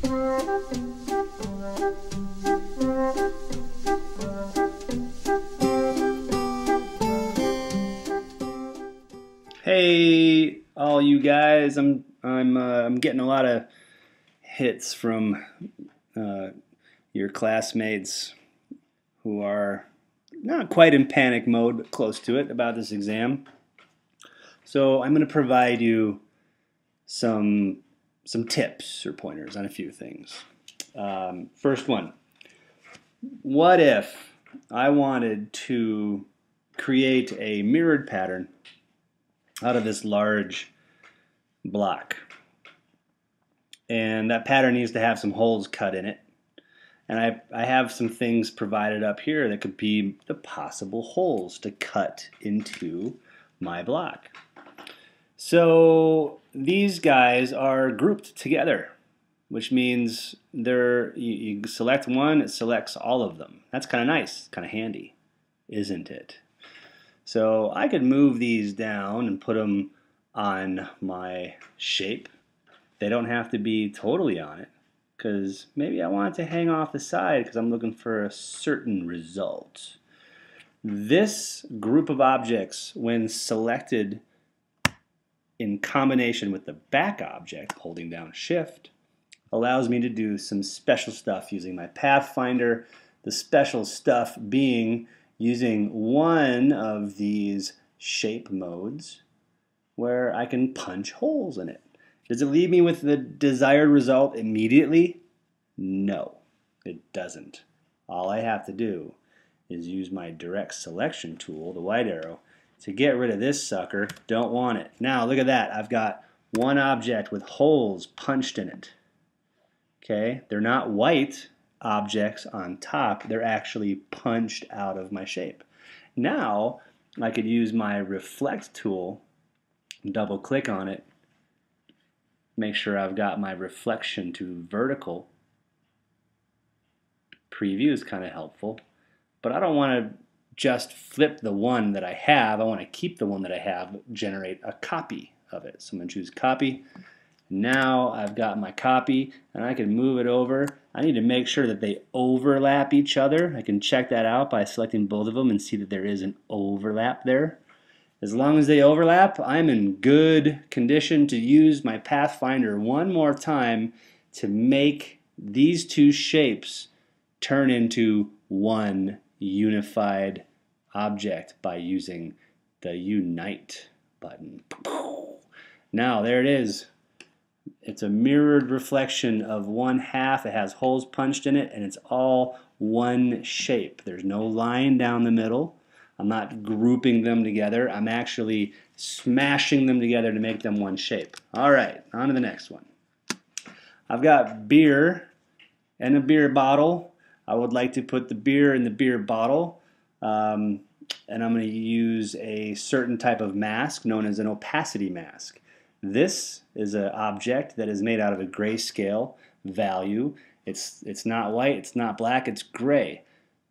Hey, all you guys! I'm getting a lot of hits from your classmates who are not quite in panic mode, but close to it about this exam. So I'm going to provide you some tips or pointers on a few things. First one: what if I wanted to create a mirrored pattern out of this large block, and that pattern needs to have some holes cut in it, and I have some things provided up here that could be the possible holes to cut into my block. So these guys are grouped together, which means you select one, it selects all of them. That's kind of nice, kind of handy, isn't it? So I could move these down and put them on my shape. They don't have to be totally on it, because maybe I want it to hang off the side because I'm looking for a certain result. This group of objects, when selected in combination with the back object, holding down Shift, allows me to do some special stuff using my Pathfinder. The special stuff being using one of these shape modes where I can punch holes in it. Does it leave me with the desired result immediately? No, it doesn't. All I have to do is use my direct selection tool, the white arrow, to get rid of this sucker. Don't want it. Now look at that. I've got one object with holes punched in it. Okay, they're not white objects on top, they're actually punched out of my shape. Now I could use my reflect tool, double click on it, make sure I've got my reflection to vertical. Preview is kind of helpful, but I don't want to just flip the one that I have. I want to keep the one that I have, generate a copy of it. So I'm going to choose copy. Now I've got my copy and I can move it over. I need to make sure that they overlap each other. I can check that out by selecting both of them and see that there is an overlap there. As long as they overlap, I'm in good condition to use my Pathfinder one more time to make these two shapes turn into one unified object by using the Unite button. Now there it is. It's a mirrored reflection of one half. It has holes punched in it, and it's all one shape. There's no line down the middle. I'm not grouping them together. I'm actually smashing them together to make them one shape. All right, on to the next one. I've got beer and a beer bottle. I would like to put the beer in the beer bottle, and I'm going to use a certain type of mask known as an opacity mask. This is an object that is made out of a grayscale value. It's not white, it's not black, it's gray.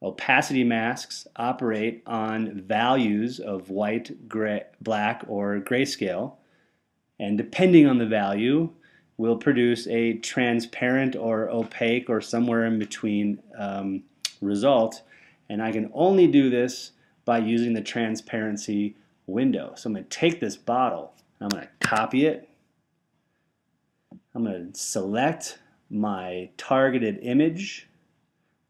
Opacity masks operate on values of white, gray, black, or grayscale, and depending on the value, will produce a transparent or opaque or somewhere in between result. And I can only do this by using the transparency window. So I'm going to take this bottle, I'm going to copy it, I'm going to select my targeted image.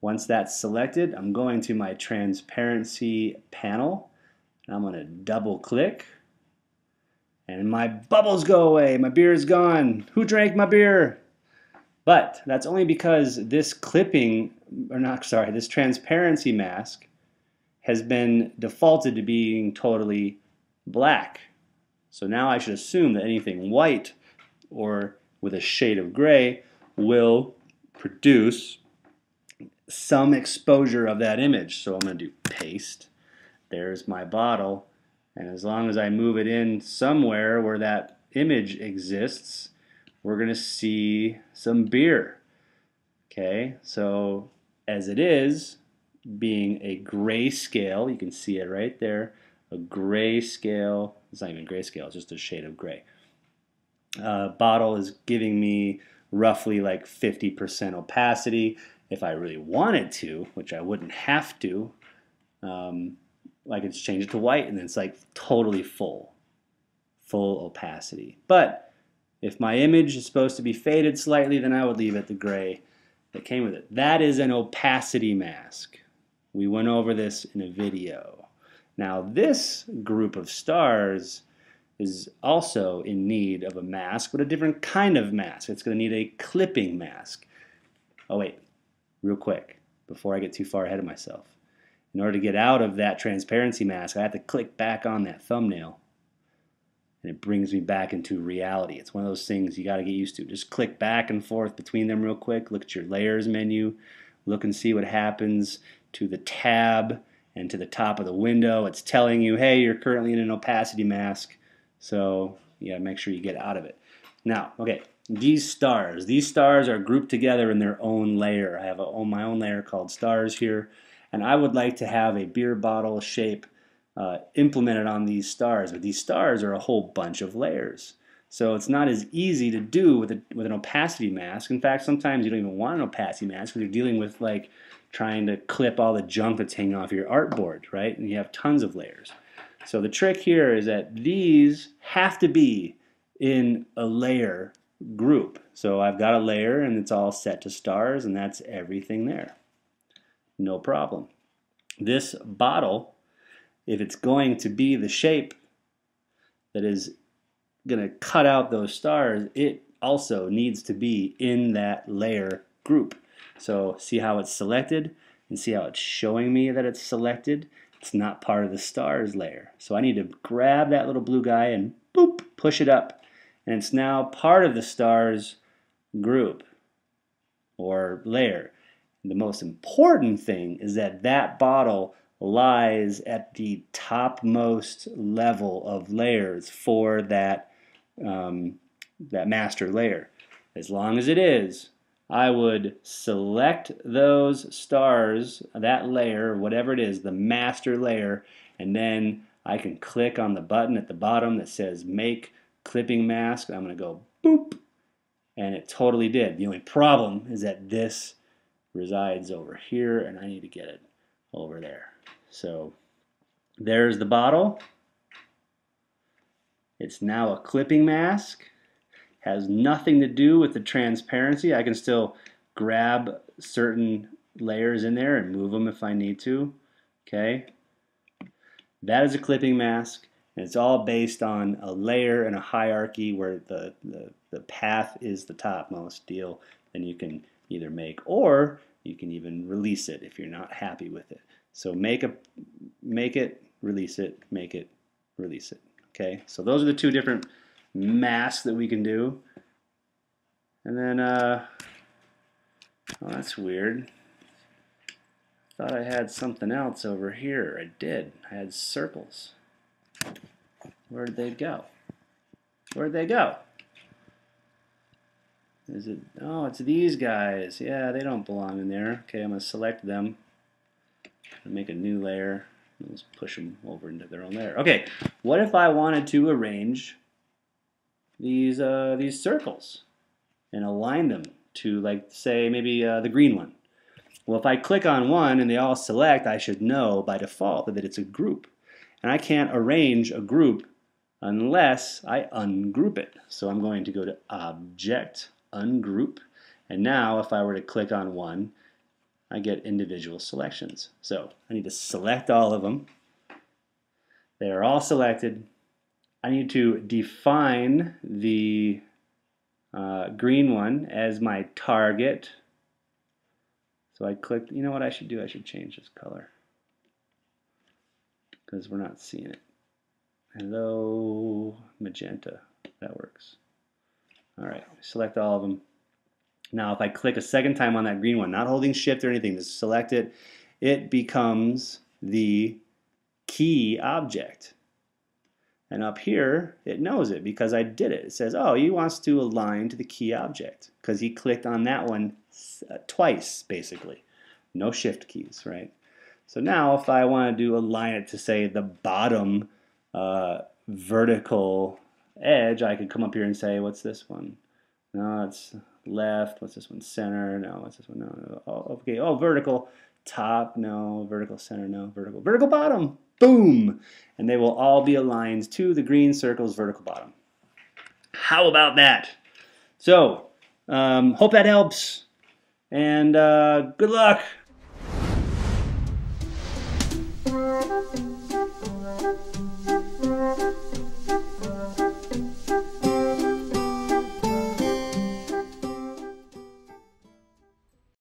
Once that's selected, I'm going to my transparency panel, and I'm going to double click, and my bubbles go away. My beer is gone. Who drank my beer? But that's only because this this transparency mask has been defaulted to being totally black. So now I should assume that anything white or with a shade of gray will produce some exposure of that image. So I'm going to do paste. There's my bottle. And as long as I move it in somewhere where that image exists, we're going to see some beer. Okay, so as it is, being a grayscale, you can see it right there, a grayscale, it's not even grayscale, it's just a shade of gray. Bottle is giving me roughly like 50% opacity. If I really wanted to, which I wouldn't have to, I could change it to white and then it's like totally full opacity. But if my image is supposed to be faded slightly, then I would leave it the gray that came with it. That is an opacity mask. We went over this in a video. Now this group of stars is also in need of a mask, but a different kind of mask. It's going to need a clipping mask. Oh wait, real quick, before I get too far ahead of myself. In order to get out of that transparency mask, I have to click back on that thumbnail. And it brings me back into reality. It's one of those things you got to get used to. Just click back and forth between them real quick. Look at your layers menu. Look and see what happens to the tab and to the top of the window. It's telling you, hey, you're currently in an opacity mask. So you got to make sure you get out of it. Now, okay, these stars are grouped together in their own layer. I have my own layer called stars here. And I would like to have a beer bottle shape implemented on these stars, but these stars are a whole bunch of layers. So it's not as easy to do with an opacity mask. In fact, sometimes you don't even want an opacity mask because you're dealing with like trying to clip all the junk that's hanging off your artboard, right? And you have tons of layers. So the trick here is that these have to be in a layer group. So I've got a layer and it's all set to stars and that's everything there. No problem. This bottle, if it's going to be the shape that is going to cut out those stars, it also needs to be in that layer group. So see how it's selected and see how it's showing me that it's selected. It's not part of the stars layer. So I need to grab that little blue guy and boop, push it up. And it's now part of the stars group or layer. The most important thing is that that bottle lies at the topmost level of layers for that master layer. As long as it is, I would select those stars, that layer, whatever it is, the master layer, and then I can click on the button at the bottom that says Make Clipping Mask. I'm going to go boop, and it totally did. The only problem is that this resides over here, and I need to get it over there. So there's the bottle. It's now a clipping mask. Has nothing to do with the transparency. I can still grab certain layers in there and move them if I need to. Okay, that is a clipping mask, and it's all based on a layer and a hierarchy where the path is the topmost deal. Then you can either make, or you can even release it if you're not happy with it. So make it, release it, make it, release it. Okay, so those are the two different masks that we can do. And then, oh, that's weird. Thought I had something else over here. I did. I had circles. Where did they go? Where did they go? Is it? Oh, it's these guys. Yeah, they don't belong in there. Okay, I'm going to select them and make a new layer. Let's push them over into their own layer. Okay, what if I wanted to arrange these circles and align them to, like, say, maybe the green one? Well, if I click on one and they all select, I should know by default that it's a group. And I can't arrange a group unless I ungroup it. So I'm going to go to Object, Ungroup, and now if I were to click on one, I get individual selections. So I need to select all of them. They are all selected. I need to define the green one as my target. So I clicked, you know what I should do? I should change this color because we're not seeing it. Hello, magenta. That works. All right, select all of them. Now if I click a second time on that green one, not holding shift or anything, just select it, it becomes the key object. And up here, it knows it because I did it. It says, oh, he wants to align to the key object because he clicked on that one twice, basically. No shift keys, right? So now if I want to align it to, say, the bottom vertical edge, I could come up here and say, what's this one? No, it's left. What's this one? Center. No. What's this one? No. Oh, okay. Oh, vertical. Top. No. Vertical center. No. Vertical. Vertical bottom. Boom. And they will all be aligned to the green circle's vertical bottom. How about that? So, hope that helps. And good luck.